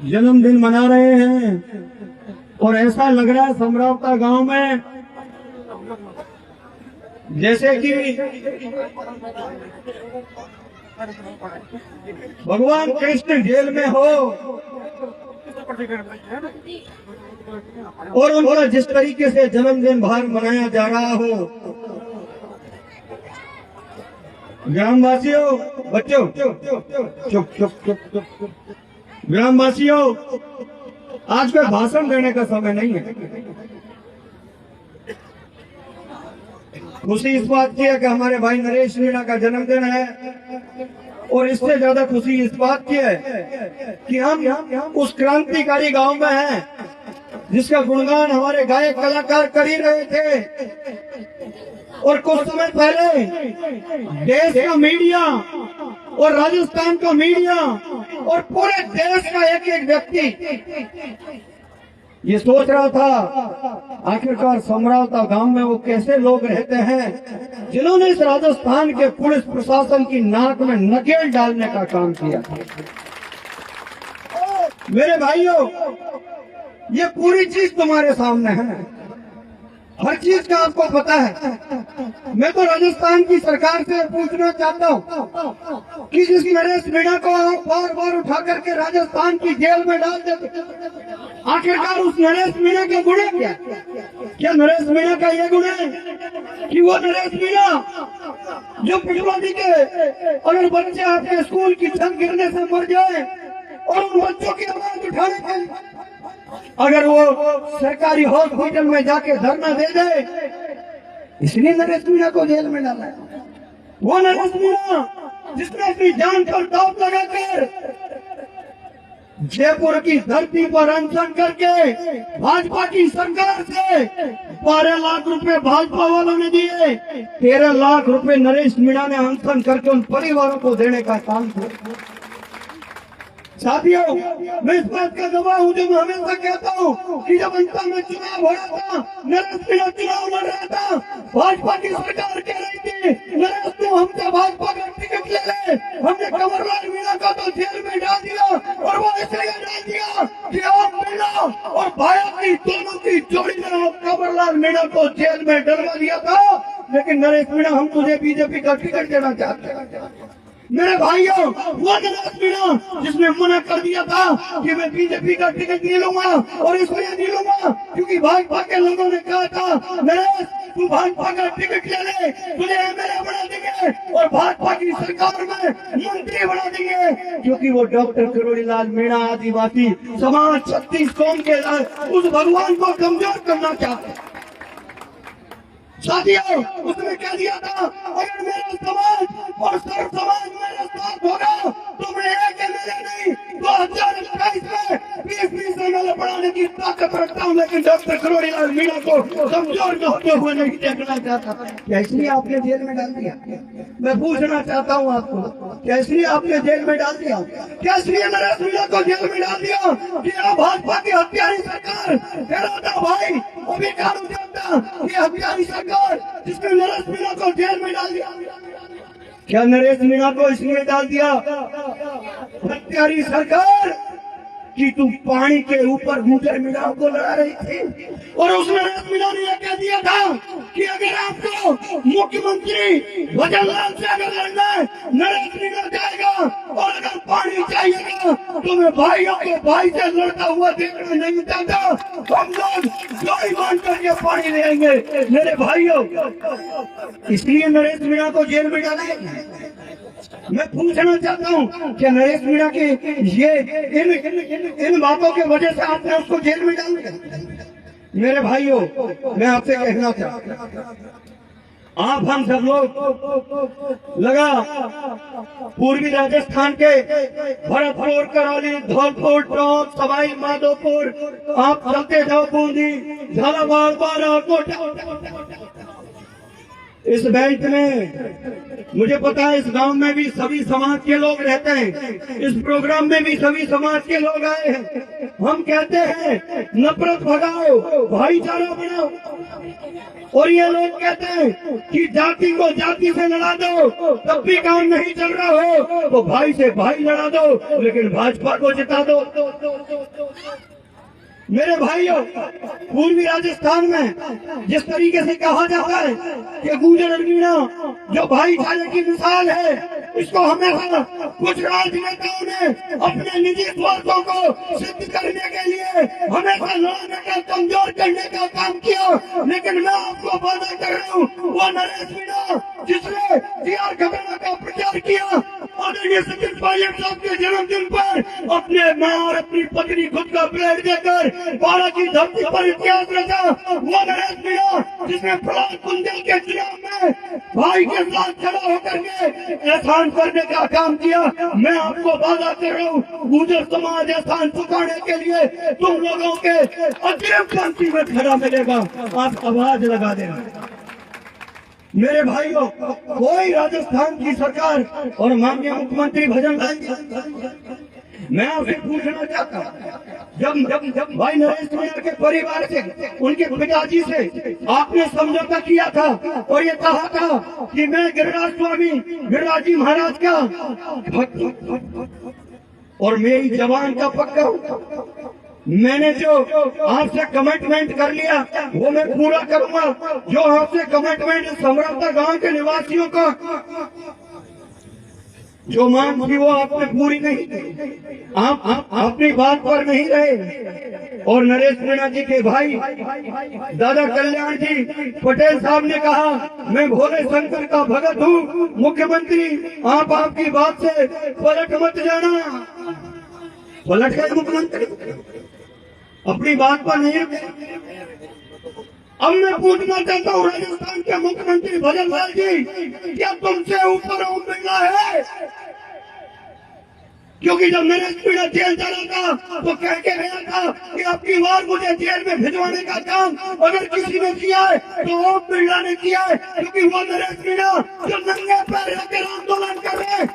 जन्मदिन मना रहे हैं और ऐसा लग रहा है समरावता गांव में जैसे कि भगवान कृष्ण जेल में हो और उनका जिस तरीके से जन्मदिन बाहर मनाया जा रहा हो। ग्रामवासियों, बच्चों चुप चुप चुप चुप, ग्रामवासियों, आज कोई भाषण देने का समय नहीं है। खुशी इस बात की है कि हमारे भाई नरेश मीणा का जन्मदिन है और इससे ज्यादा खुशी इस बात की है कि हम उस क्रांतिकारी गांव में हैं जिसका गुणगान हमारे गायक कलाकार कर ही रहे थे। और कुछ समय पहले देश का मीडिया और राजस्थान का मीडिया और पूरे देश का एक एक व्यक्ति ये सोच रहा था आखिरकार समरावता गांव में वो कैसे लोग रहते हैं जिन्होंने इस राजस्थान के पुलिस प्रशासन की नाक में नकेल डालने का काम किया। मेरे भाइयों, ये पूरी चीज तुम्हारे सामने है, हर चीज का आपको पता है। मैं तो राजस्थान की सरकार से पूछना चाहता हूँ कि जिस नरेश मीणा को आप बार बार उठा करके राजस्थान की जेल में डाल देते, आखिरकार उस नरेश मीणा के गुण क्या? क्या नरेश मीणा का ये गुण है कि वो नरेश मीणा जो पिछवाड़ी के अगर बच्चे आपके स्कूल की छत गिरने से मर जाए और उन बच्चों की आवाज उठाने के लिए अगर वो सरकारी हॉस्पिटल में जाके धरना दे दे, इसलिए नरेश मीणा को जेल में डाला है। वो नरेश मीणा जिसने अपनी जान पर दांव लगाकर जयपुर की धरती पर अनशन करके भाजपा की सरकार से 12 लाख रुपए भाजपा वालों ने दिए, 13 लाख रुपए नरेश मीणा ने अनशन करके उन परिवारों को देने का काम किया। साथियों, मैं इस बात का गवाह हूँ जो मैं हमेशा कहता हूँ कि जब अंतर में चुनाव हो रहा था, नरेश मीणा चुनाव लड़ रहा था, भाजपा की सरकार कह रही थी नरेश तू हमसे भाजपा का टिकट ले ले। हमने कंवरलाल मीणा को तो जेल में डाल दिया और वो इसलिए डाल दिया कि आप मीणा और भाया की दोनों की जोड़ी ने आप कंवरलाल मीणा को जेल में डलवा दिया था। लेकिन नरेश मीणा हम तुझे बीजेपी का टिकट देना चाहते हैं। मेरे भाइयों, वो नरेश मीणा जिसने मना कर दिया था कि मैं बीजेपी का टिकट नहीं लूंगा और इसलिए नहीं लूंगा क्योंकि भाजपा के लोगों ने कहा था नरेश तू भाजपा का टिकट ले ले, तुझे एमएलए बना देंगे और भाजपा की सरकार में मंत्री बना देंगे, क्योंकि वो डॉक्टर किरोड़ीलाल मीणा आदिवासी समाज 36 कौम के उस भगवान को कमजोर करना चाहते हैं। साथियों, उसने कह दिया था अगर मेरा समाज और सर्व समाज मेरे साथ होगा तो मैं एक एमएलए नहीं 2028 में 20 एमएलए बढ़ाने की ताकत रखता हूँ, लेकिन डॉक्टर किरोड़ीलाल मीणा को कमजोर होते हुए नहीं देखना चाहता। क्या इसलिए आपने जेल में डाल दिया? मैं पूछना चाहता हूँ आपको, क्या इसलिए आपने जेल में डाल दिया? क्या इसलिए नरेश मीणा को जेल में डाल दिया कि आप भाजपा की हत्यारी सरकार कह रहा था भाई अभी कानून जानता कि हत्यारी सरकार जिसने नरेश मीणा को जेल में डाल दिया? क्या नरेश मीणा को इसलिए डाल दिया हत्यारी सरकार कि तू पानी के ऊपर मुझे मीणा को लड़ा रही थी और उस नरेश मीणा ने यह कह दिया था कि अगर आपको मुख्यमंत्री भजनलाल से अगर लड़ना है नरेश मीणा जाएगा और अगर पानी चाहिएगा तो मैं भाइयों के भाई से लड़ता हुआ देखना नहीं चाहता। हम लोग जोड़ी बांध करके पानी ले आएंगे। मेरे भाइयों, इसलिए नरेश मीणा को जेल में डाला है। मैं पूछना चाहता हूँ क्या नरेश मीणा के ये इन बातों के वजह से आपने उसको जेल में डाल दिया? मेरे भाइयों, मैं आपसे कहना चाहता हूँ आप हम सब लोग लगा पूर्वी राजस्थान के भरतपुर, करौली, धौलपुर, टोंक, सवाई माधोपुर, आप चलते जाओ बूंदी, झालावाड़, बाराकोट, इस बेल्ट में मुझे पता है इस गांव में भी सभी समाज के लोग रहते हैं, इस प्रोग्राम में भी सभी समाज के लोग आए हैं। हम कहते हैं नफरत भगाओ, भाईचारा बनाओ, और ये लोग कहते हैं कि जाति को जाति से लड़ा दो, तब भी काम नहीं चल रहा हो तो भाई से भाई लड़ा दो, लेकिन भाजपा को जिता दो। मेरे भाइयों, पूर्वी राजस्थान में जिस तरीके से कहा जाता है कि गुर्जर और मीणा जो भाईचारे की मिसाल है, इसको हमेशा कुछ राजनेताओं ने अपने निजी स्वार्थों को सिद्ध करने के लिए हमेशा लड़ने का, कमजोर करने का काम किया। लेकिन मैं आपको वादा कर रहा हूँ, वो नरेश मीणा जिसने TR घबराना का प्रचार किया, आदरणीय सचिन पायलट साहब के जन्मदिन पर अपने मां और अपनी पत्नी खुद का ब्लेड देकर 12 की धरती पर इतिहास रचा, वो नरेश मीणा जिसने प्रहलाद कुंजल के चुनाव में भाई के साथ खड़ा होकर के एहसान करने का काम किया। मैं आपको वादा कर रहा हूँ, गुर्जर समाज एहसान चुकाने के लिए तुम लोगों के अग्रिम पंक्ति में खड़ा मिलेगा। आप आवाज लगा देना। मेरे भाइयों, कोई राजस्थान की सरकार और माननीय मुख्यमंत्री भजन लाल जी, मैं आपसे पूछना चाहता हूँ, जब भाई नरेश मीणा के परिवार से, उनके पिताजी से आपने समझौता किया था और ये कहा था कि मैं गिरिराज स्वामी गिरिराज जी महाराज का भक्त और मेरी जवान का पक्का हूँ, मैंने जो आपसे कमिटमेंट कर लिया वो मैं पूरा करूंगा। जो आपसे कमिटमेंट समरौता गांव के निवासियों का जो मांग थी वो आपने पूरी नहीं की, आप अपनी बात पर नहीं रहे। और नरेश मीणा जी के भाई दादा कल्याण जी पटेल साहब ने कहा, मैं भोले शंकर का भगत हूँ, मुख्यमंत्री आप आपकी बात से पलट मत जाना। पलट गए मुख्यमंत्री, अपनी बात पर नहीं रुके। अब मैं पूछना चाहता हूँ राजस्थान के मुख्यमंत्री भजन लाल जी, क्या तुमसे ऊपर ओम बिरला है? क्योंकि जब नरेश मीणा जेल जा रहा था तो कह के गया था कि आपकी बार मुझे जेल में भिजवाने का काम अगर किसी ने किया है तो ओम बिरला ने किया है, क्योंकि वो नरेश मीणा जो नंगे पैर रखकर आंदोलन कर रहे हैं